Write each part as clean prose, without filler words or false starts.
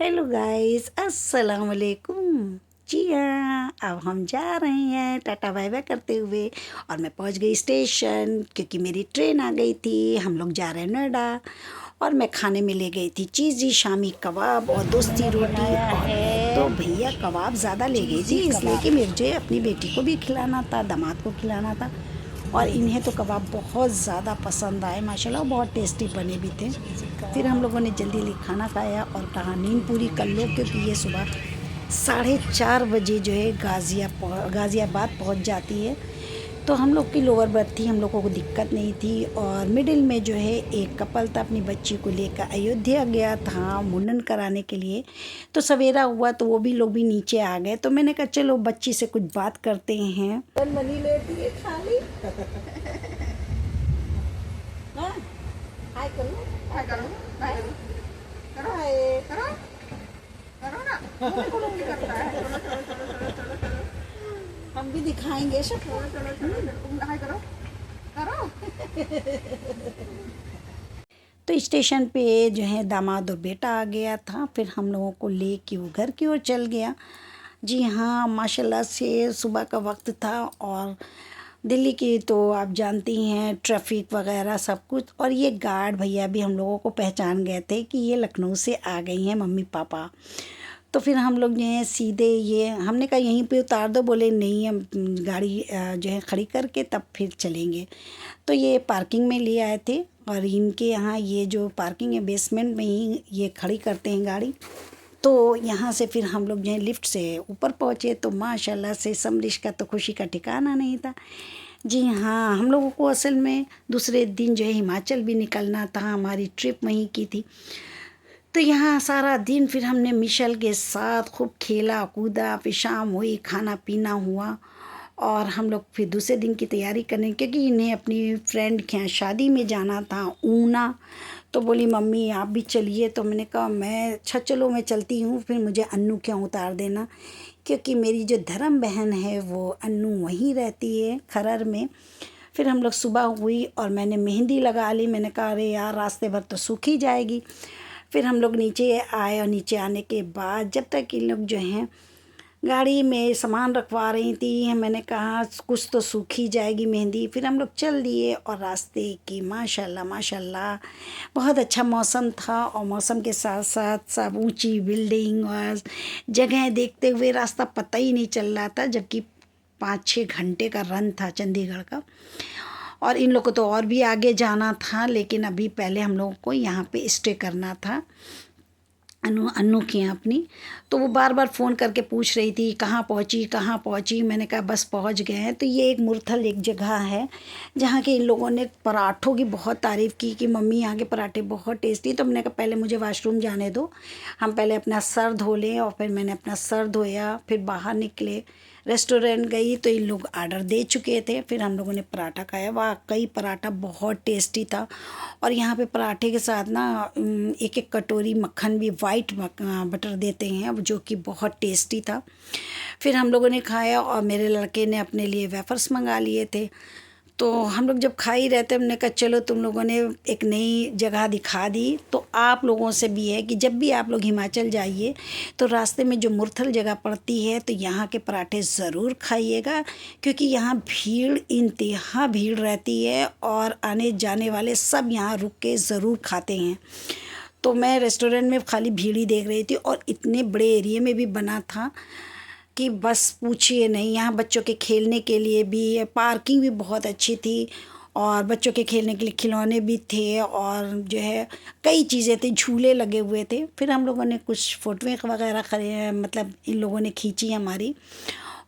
Hello guys, अस्सलाम वालेकुम। जी हाँ, अब हम जा रहे हैं टाटा बाय बाय करते हुए और मैं पहुंच गई स्टेशन क्योंकि मेरी ट्रेन आ गई थी। हम लोग जा रहे हैं नोएडा और मैं खाने में ले गई थी चीज़ी शामी कबाब और दोस्ती रोटी। और मैं तो भैया कबाब ज़्यादा ले गई थी इसलिए कि मुझे अपनी बेटी को भी खिलाना था, दामाद को खिलाना था। और इन्हें तो कबाब बहुत ज़्यादा पसंद आए, माशाल्लाह बहुत टेस्टी बने भी थे। फिर हम लोगों ने जल्दी जल्दी खाना खाया और कहा नींद पूरी कर लो क्योंकि ये सुबह 4:30 बजे जो है गाज़ियाबाद पहुंच जाती है। तो हम लोग की लोअर बर्थ थी, हम लोगों को दिक्कत नहीं थी। और मिडिल में जो है एक कपल था, अपनी बच्ची को लेकर अयोध्या गया था मुंडन कराने के लिए। तो सवेरा हुआ तो वो भी लोग भी नीचे आ गए। तो मैंने कहा चलो बच्ची से कुछ बात करते हैं। मनी लेती है खाली। हाँ, हाय करो, हाय करो, हाय करो, करो, हाय करो, करो ना। मुझे करता है। हम भी दिखाएंगे सब। हाय करो, करो। तो स्टेशन पे जो है दामाद और बेटा आ गया था। फिर हम लोगों को ले के वो घर की ओर चल गया। जी हाँ, माशाल्लाह से सुबह का वक्त था और दिल्ली की तो आप जानती हैं ट्रैफिक वगैरह सब कुछ। और ये गार्ड भैया भी हम लोगों को पहचान गए थे कि ये लखनऊ से आ गई हैं मम्मी पापा। तो फिर हम लोग जो है सीधे ये हमने कहा यहीं पे उतार दो, बोले नहीं हम गाड़ी जो है खड़ी करके तब फिर चलेंगे। तो ये पार्किंग में ले आए थे और इनके यहाँ ये जो पार्किंग है बेसमेंट में ही ये खड़ी करते हैं गाड़ी। तो यहाँ से फिर हम लोग जो है लिफ्ट से ऊपर पहुँचे तो माशाल्लाह से समरिश का तो खुशी का ठिकाना नहीं था। जी हाँ, हम लोगों को असल में दूसरे दिन जो है हिमाचल भी निकलना था, हमारी ट्रिप वहीं की थी। तो यहाँ सारा दिन फिर हमने मिशेल के साथ खूब खेला कूदा, फिर शाम हुई, खाना पीना हुआ और हम लोग फिर दूसरे दिन की तैयारी करने क्योंकि इन्हें अपनी फ्रेंड के यहाँ शादी में जाना था ऊना। तो बोली मम्मी आप भी चलिए। तो मैंने कहा मैं अच्छा चलो मैं चलती हूँ, फिर मुझे अन्नू के यहाँ उतार देना क्योंकि मेरी जो धर्म बहन है वो अन्नू वहीं रहती है खरर में। फिर हम लोग सुबह हुई और मैंने मेहंदी लगा ली। मैंने कहा अरे यार रास्ते भर तो सूख ही जाएगी। फिर हम लोग नीचे आए और नीचे आने के बाद जब तक ये लोग जो हैं गाड़ी में सामान रखवा रही थी, मैंने कहा कुछ तो सूखी जाएगी मेहंदी। फिर हम लोग चल दिए और रास्ते की माशाल्लाह माशाल्लाह बहुत अच्छा मौसम था और मौसम के साथ साथ सब ऊंची बिल्डिंग और जगह देखते हुए रास्ता पता ही नहीं चल रहा था। जबकि 5-6 घंटे का रन था चंडीगढ़ का और इन लोगों को तो और भी आगे जाना था, लेकिन अभी पहले हम लोगों को यहाँ पे स्टे करना था अन्नू की हैं अपनी। तो वो बार बार फ़ोन करके पूछ रही थी कहाँ पहुँची कहाँ पहुँची। मैंने कहा बस पहुँच गए हैं। तो ये एक मुरथल एक जगह है जहाँ के इन लोगों ने पराठों की बहुत तारीफ़ की कि मम्मी यहाँ के पराठे बहुत टेस्टी। तो मैंने कहा पहले मुझे वाशरूम जाने दो, हम पहले अपना सर धो लें। और फिर मैंने अपना सर धोया, फिर बाहर निकले, रेस्टोरेंट गई तो इन लोग आर्डर दे चुके थे। फिर हम लोगों ने पराठा खाया, वाकई पराठा बहुत टेस्टी था। और यहाँ पे पराठे के साथ ना एक एक कटोरी मक्खन भी वाइट बटर देते हैं जो कि बहुत टेस्टी था। फिर हम लोगों ने खाया और मेरे लड़के ने अपने लिए वेफर्स मंगा लिए थे। तो हम लोग जब खा ही रहे थे हमने कहा चलो तुम लोगों ने एक नई जगह दिखा दी तो आप लोगों से भी है कि जब भी आप लोग हिमाचल जाइए तो रास्ते में जो मुरथल जगह पड़ती है तो यहाँ के पराठे ज़रूर खाइएगा क्योंकि यहाँ भीड़ इंतहा भीड़ रहती है और आने जाने वाले सब यहाँ रुक के ज़रूर खाते हैं। तो मैं रेस्टोरेंट में खाली भीड़ ही देख रही थी और इतने बड़े एरिए में भी बना था कि बस पूछिए नहीं। यहाँ बच्चों के खेलने के लिए भी पार्किंग भी बहुत अच्छी थी और बच्चों के खेलने के लिए खिलौने भी थे और जो है कई चीज़ें थी, झूले लगे हुए थे। फिर हम लोगों ने कुछ फ़ोटोएँ वगैरह करे, मतलब इन लोगों ने खींची हमारी।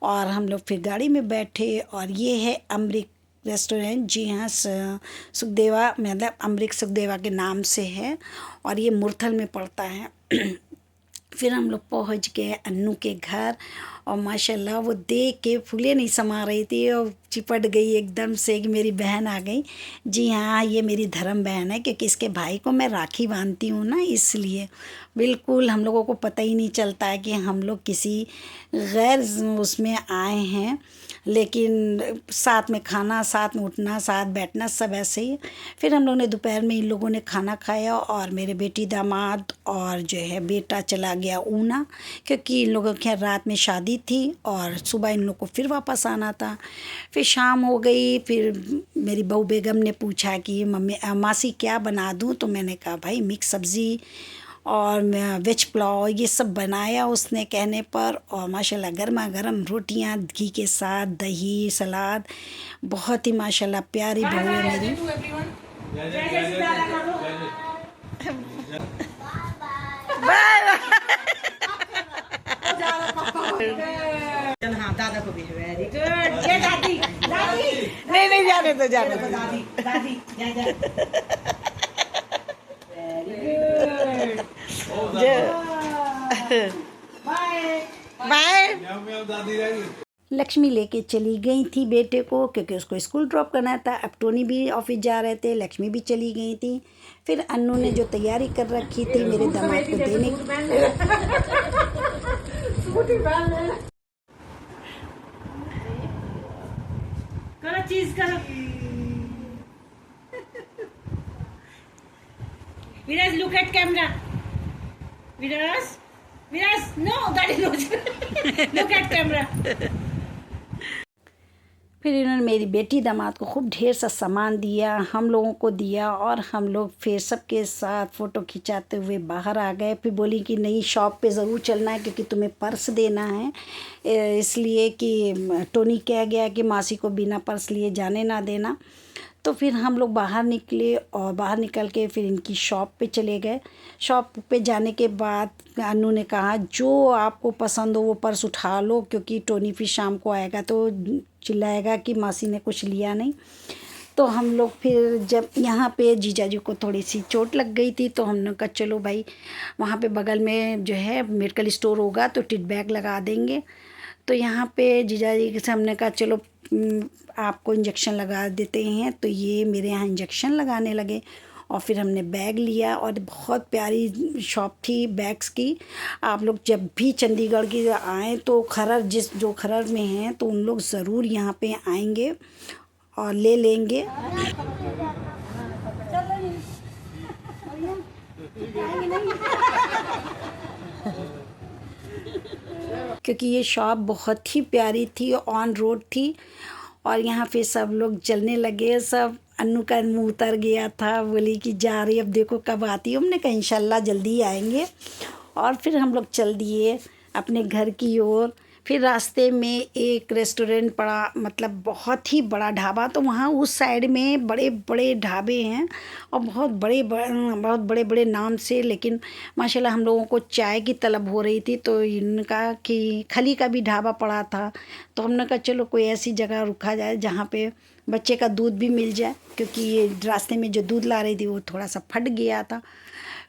और हम लोग फिर गाड़ी में बैठे और ये है अमृत रेस्टोरेंट। जी हाँ, सुखदेवा, मतलब अमृत सुखदेवा के नाम से है और ये मुरथल में पड़ता है। फिर हम लोग पहुंच गए अन्नू के घर और माशाल्लाह वो देख के फूले नहीं समा रही थी और चिपट गई एकदम से कि मेरी बहन आ गई। जी हाँ, ये मेरी धर्म बहन है क्योंकि इसके भाई को मैं राखी बांधती हूँ ना, इसलिए बिल्कुल हम लोगों को पता ही नहीं चलता है कि हम लोग किसी गैर उसमें आए हैं। लेकिन साथ में खाना, साथ में उठना, साथ बैठना, सब ऐसे ही। फिर हम लोग ने दोपहर में इन लोगों ने खाना खाया और मेरे बेटी दामाद और जो है बेटा चला गया ऊना, क्योंकि इन लोगों के रात में शादी थी और सुबह इन लोग को फिर वापस आना था। फिर शाम हो गई, फिर मेरी बहू बेगम ने पूछा कि मम्मी मासी क्या बना दूँ, तो मैंने कहा भाई मिक्स सब्ज़ी और वेज पुलाव ये सब बनाया उसने कहने पर, और माशाल्लाह गर्मा गर्म रोटियां घी के साथ, दही, सलाद। बहुत ही माशाल्लाह प्यारी बहू है मेरी। बाय। हाँ, दादा को भी वेरी गुड। ये दादी दादी नहीं नहीं, जाने दो जाने दो। दादी दादी very good. Bye bye. Lakshmi लेके चली गई थी बेटे को, क्योंकि उसको स्कूल ड्रॉप करना था। अब टोनी भी ऑफिस जा रहे थे, लक्ष्मी भी चली गई थी। फिर अन्नू ने जो तैयारी कर रखी थी मेरे दामाद को देने करो चीज करो। Viraj look at camera. Viraj Viraj no that is look at camera. फिर इन्होंने मेरी बेटी दामाद को खूब ढेर सा सामान दिया, हम लोगों को दिया, और हम लोग फिर सबके साथ फ़ोटो खिंचाते हुए बाहर आ गए। फिर बोली कि नई शॉप पे ज़रूर चलना है क्योंकि तुम्हें पर्स देना है, इसलिए कि टोनी कह गया कि मासी को बिना पर्स लिए जाने ना देना। तो फिर हम लोग बाहर निकले और बाहर निकल के फिर इनकी शॉप पे चले गए। शॉप पे जाने के बाद अन्नू ने कहा जो आपको पसंद हो वो पर्स उठा लो, क्योंकि टोनी फिर शाम को आएगा तो चिल्लाएगा कि मासी ने कुछ लिया नहीं। तो हम लोग फिर जब यहाँ पे जीजाजी को थोड़ी सी चोट लग गई थी, तो हमने कहा चलो भाई वहाँ पे बगल में जो है मेडिकल स्टोर होगा तो टिट बैग लगा देंगे। तो यहाँ पे जीजाजी से हमने कहा चलो आपको इंजेक्शन लगा देते हैं। तो ये मेरे यहाँ इंजेक्शन लगाने लगे और फिर हमने बैग लिया, और बहुत प्यारी शॉप थी बैग्स की। आप लोग जब भी चंडीगढ़ की आएँ तो खरर जो खरर में हैं तो उन लोग ज़रूर यहाँ पे आएंगे और ले लेंगे। क्योंकि ये शॉप बहुत ही प्यारी थी, ऑन रोड थी, और यहाँ पे सब लोग चलने लगे। सब अन्नू का मुँह उतर गया था, बोली कि जा रही अब देखो कब आती है। हमने कहा इंशाल्लाह जल्दी ही आएंगे। और फिर हम लोग चल दिए अपने घर की ओर। फिर रास्ते में एक रेस्टोरेंट पड़ा, मतलब बहुत ही बड़ा ढाबा। तो वहाँ उस साइड में बड़े बड़े ढाबे हैं और बहुत बड़े बड़े नाम से। लेकिन माशाल्लाह हम लोगों को चाय की तलब हो रही थी, तो इनका कि खली का भी ढाबा पड़ा था। तो हमने कहा चलो कोई ऐसी जगह रुका जाए जहाँ पे बच्चे का दूध भी मिल जाए, क्योंकि ये रास्ते में जो दूध ला रही थी वो थोड़ा सा फट गया था।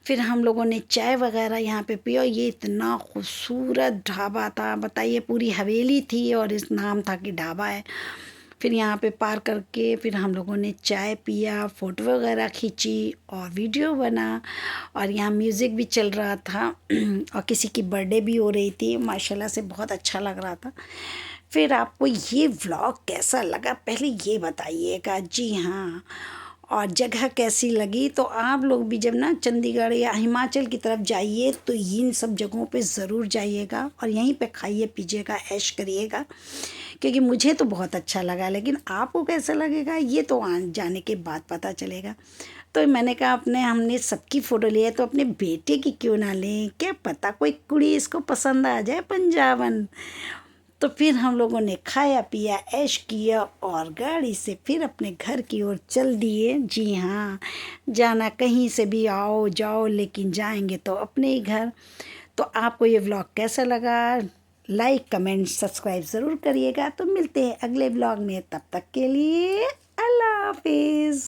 फिर हम लोगों ने चाय वगैरह यहाँ पे पिया। ये इतना खूबसूरत ढाबा था, बताइए पूरी हवेली थी और इस नाम था कि ढाबा है। फिर यहाँ पे पार करके फिर हम लोगों ने चाय पिया, फ़ोटो वगैरह खींची और वीडियो बना, और यहाँ म्यूज़िक भी चल रहा था और किसी की बर्थडे भी हो रही थी। माशाल्लाह से बहुत अच्छा लग रहा था। फिर आपको ये व्लॉग कैसा लगा पहले ये बताइएगा। जी हाँ, और जगह कैसी लगी। तो आप लोग भी जब ना चंडीगढ़ या हिमाचल की तरफ जाइए तो इन सब जगहों पे ज़रूर जाइएगा और यहीं पे खाइए पीजिएगा, ऐश करिएगा, क्योंकि मुझे तो बहुत अच्छा लगा। लेकिन आपको कैसा लगेगा ये तो जाने के बाद पता चलेगा। तो मैंने कहा हमने सबकी फ़ोटो ली है तो अपने बेटे की क्यों ना लें, क्या पता कोई कुड़ी इसको पसंद आ जाए पंजाबन। तो फिर हम लोगों ने खाया पिया, ऐश किया और गाड़ी से फिर अपने घर की ओर चल दिए। जी हाँ, जाना कहीं से भी आओ जाओ, लेकिन जाएंगे तो अपने ही घर। तो आपको ये व्लॉग कैसा लगा, लाइक कमेंट सब्सक्राइब ज़रूर करिएगा। तो मिलते हैं अगले व्लॉग में, तब तक के लिए अल्लाह हाफिज़।